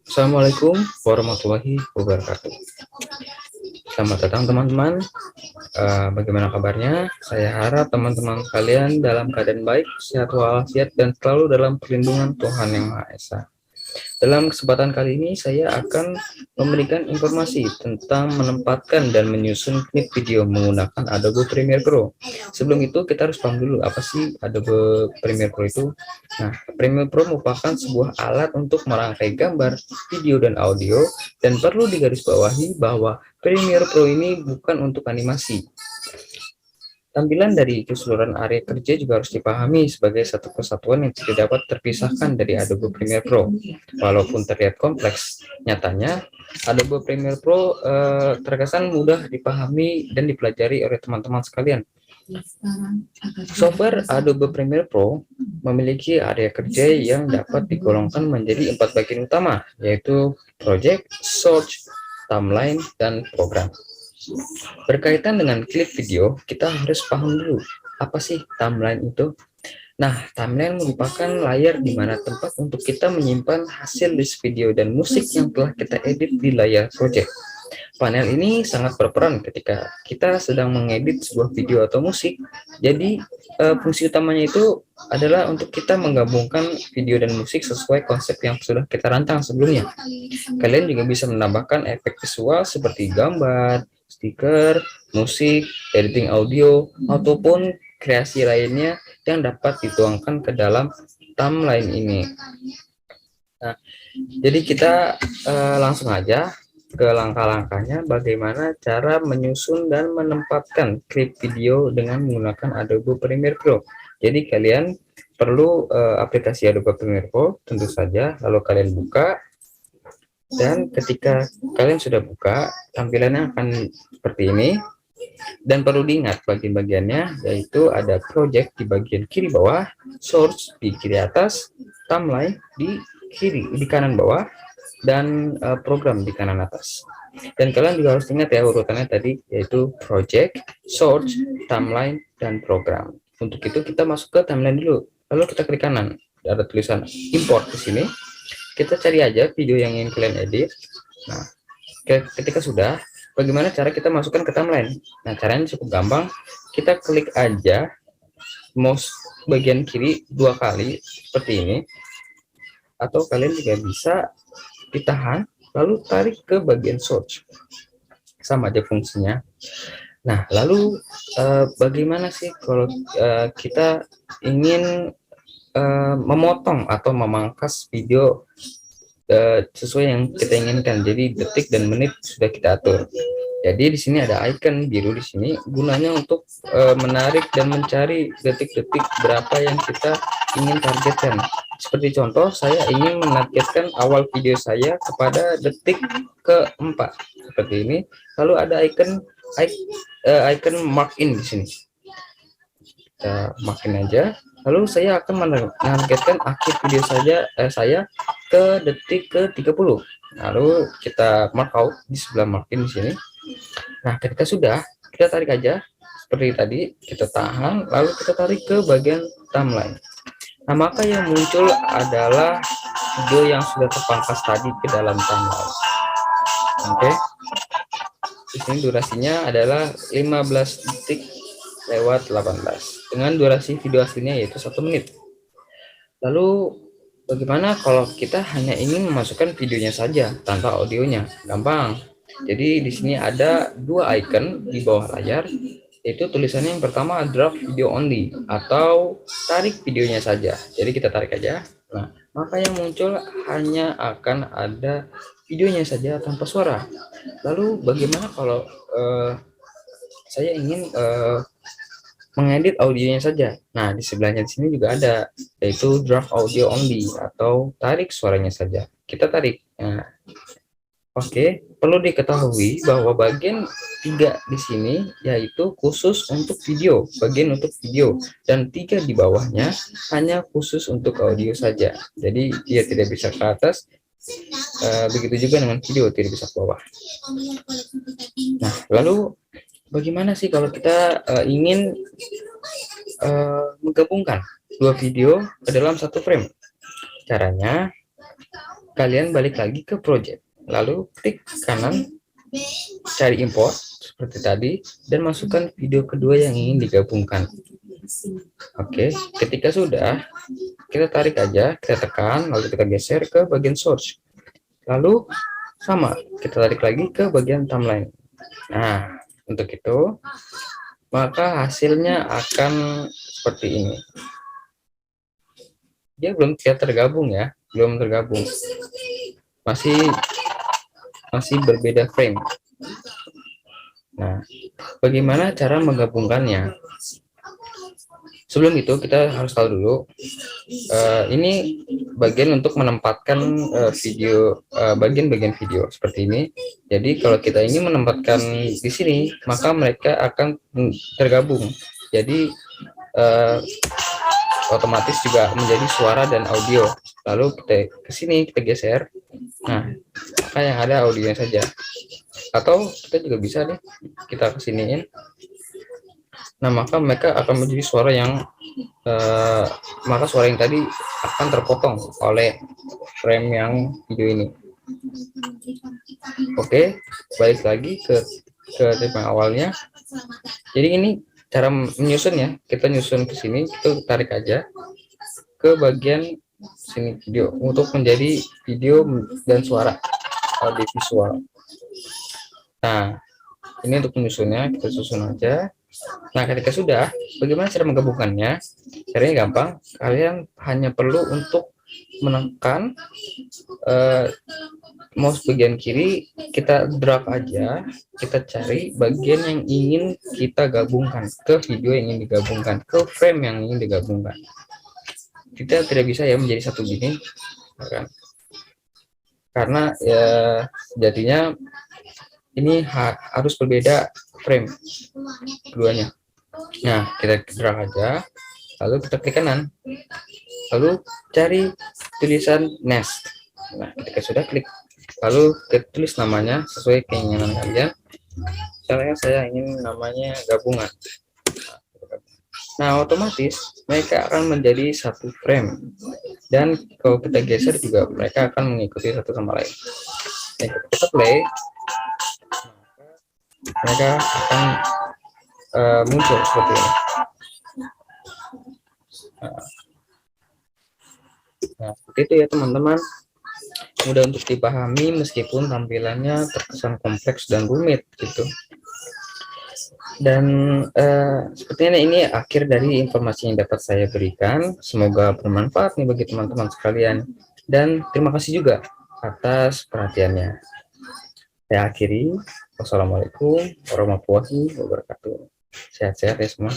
Assalamualaikum warahmatullahi wabarakatuh. Selamat datang teman-teman. Bagaimana kabarnya? Saya harap teman-teman kalian dalam keadaan baik, sehat walafiat, dan selalu dalam perlindungan Tuhan Yang Maha Esa. Dalam kesempatan kali ini saya akan memberikan informasi tentang menempatkan dan menyusun klip video menggunakan Adobe Premiere Pro. Sebelum itu kita harus paham dulu apa sih Adobe Premiere Pro itu. Nah, Premiere Pro merupakan sebuah alat untuk merangkai gambar, video, dan audio, dan perlu digarisbawahi bahwa Premiere Pro ini bukan untuk animasi. Tampilan dari keseluruhan area kerja juga harus dipahami sebagai satu kesatuan yang tidak dapat terpisahkan dari Adobe Premiere Pro. Walaupun terlihat kompleks, nyatanya Adobe Premiere Pro terkesan mudah dipahami dan dipelajari oleh teman-teman sekalian. Software Adobe Premiere Pro memiliki area kerja yang dapat digolongkan menjadi 4 bagian utama, yaitu Project, Source, Timeline, dan Program. Berkaitan dengan klip video, kita harus paham dulu apa sih timeline itu. Nah, timeline merupakan layar di mana tempat untuk kita menyimpan hasil list video dan musik yang telah kita edit di layar project. Panel ini sangat berperan ketika kita sedang mengedit sebuah video atau musik. Jadi, fungsi utamanya itu adalah untuk kita menggabungkan video dan musik sesuai konsep yang sudah kita rancang sebelumnya. Kalian juga bisa menambahkan efek visual seperti gambar, stiker, musik, editing audio, ataupun kreasi lainnya yang dapat dituangkan ke dalam timeline ini. Nah, jadi kita langsung aja ke langkah-langkahnya bagaimana cara menyusun dan menempatkan klip video dengan menggunakan Adobe Premiere Pro. Jadi kalian perlu aplikasi Adobe Premiere Pro tentu saja, lalu kalian buka. Dan ketika kalian sudah buka, tampilannya akan seperti ini. Dan perlu diingat bagian-bagiannya, yaitu ada project di bagian kiri bawah, source di kiri atas, timeline di kanan bawah, dan program di kanan atas. Dan kalian juga harus ingat ya urutannya tadi, yaitu project, source, timeline, dan program. Untuk itu kita masuk ke timeline dulu. Lalu kita klik kanan, ada tulisan import di sini. Kita cari aja video yang ingin kalian edit. Nah, ketika sudah, bagaimana cara kita masukkan ke timeline? Nah, caranya cukup gampang. Kita klik aja mouse bagian kiri 2 kali seperti ini. Atau kalian juga bisa ditahan, lalu tarik ke bagian source. Sama aja fungsinya. Nah, lalu bagaimana sih kalau kita ingin memotong atau memangkas video sesuai yang kita inginkan. Jadi detik dan menit sudah kita atur. Jadi di sini ada icon biru di sini gunanya untuk menarik dan mencari detik-detik berapa yang kita ingin targetkan. Seperti contoh, saya ingin menargetkan awal video saya kepada detik keempat seperti ini. Lalu ada icon mark in di sini. Kita markin aja. Lalu saya akan menargetkan akhir video saya ke detik ke-30. Lalu kita mark out di sebelah markin di sini. Nah, ketika sudah, kita tarik aja seperti tadi, kita tahan, lalu kita tarik ke bagian timeline. Nah, maka yang muncul adalah video yang sudah terpangkas tadi ke dalam timeline. Oke. Di sini durasinya adalah 15 detik lewat 18 dengan durasi video aslinya yaitu 1 menit. Lalu bagaimana kalau kita hanya ingin memasukkan videonya saja tanpa audionya? Gampang. Jadi di sini ada 2 icon di bawah layar, yaitu tulisannya yang pertama drop video only atau tarik videonya saja. Jadi kita tarik aja. Nah, maka yang muncul hanya akan ada videonya saja tanpa suara. Lalu bagaimana kalau saya ingin mengedit audionya saja? Nah, di sebelahnya di sini juga ada, yaitu draft audio only atau tarik suaranya saja. Kita tarik. Nah, oke, perlu diketahui bahwa bagian 3 di sini yaitu khusus untuk video, bagian untuk video, dan 3 di bawahnya hanya khusus untuk audio saja. Jadi dia tidak bisa ke atas. Begitu juga dengan video, tidak bisa ke bawah. Nah, lalu bagaimana sih kalau kita ingin menggabungkan 2 video ke dalam 1 frame? Caranya kalian balik lagi ke project, lalu klik kanan, cari import seperti tadi, dan masukkan video kedua yang ingin digabungkan. Oke, ketika sudah, kita tarik aja, kita tekan, lalu kita geser ke bagian source. Lalu sama, kita tarik lagi ke bagian timeline. Nah, untuk itu, maka hasilnya akan seperti ini. Dia belum tergabung ya, belum tergabung. Masih berbeda frame. Nah, bagaimana cara menggabungkannya? Sebelum itu kita harus tahu dulu, ini bagian untuk menempatkan bagian-bagian video seperti ini. Jadi kalau kita ingin menempatkan di sini, maka mereka akan tergabung. Jadi otomatis juga menjadi suara dan audio. Lalu kita ke sini, kita geser. Nah, maka yang ada audionya saja. Atau kita juga bisa nih, kita kesiniin. Nah, maka mereka akan menjadi suara yang maka suara yang tadi akan terpotong oleh frame yang video ini. Oke, balik lagi ke tema awalnya. Jadi ini cara menyusun ya, kita nyusun ke sini, kita tarik aja ke bagian sini video untuk menjadi video dan suara audio visual. Nah, ini untuk menyusunnya, kita susun aja. Nah, ketika sudah, bagaimana cara menggabungkannya? Caranya gampang, kalian hanya perlu untuk menekan mouse bagian kiri, kita drag aja, kita cari bagian yang ingin kita gabungkan ke video yang ingin digabungkan, ke frame yang ingin digabungkan. Kita tidak bisa ya menjadi satu gini, kan? Karena ya jadinya ini harus berbeda frame keduanya. Nah, kita drag aja, lalu kita klik kanan, lalu cari tulisan nest. Nah, ketika sudah klik, lalu kita tulis namanya sesuai keinginan kalian. Misalnya saya ingin namanya gabungan. Nah, otomatis mereka akan menjadi satu frame, dan kalau kita geser juga mereka akan mengikuti satu sama lain. Nah, kita play, mereka akan muncul seperti ini. Nah, seperti itu ya teman-teman, mudah untuk dipahami meskipun tampilannya terkesan kompleks dan rumit gitu. Dan sepertinya ini akhir dari informasi yang dapat saya berikan. Semoga bermanfaat nih bagi teman-teman sekalian, dan terima kasih juga atas perhatiannya. Saya akhiri. Wassalamualaikum warahmatullahi wabarakatuh. Sehat-sehat ya semua.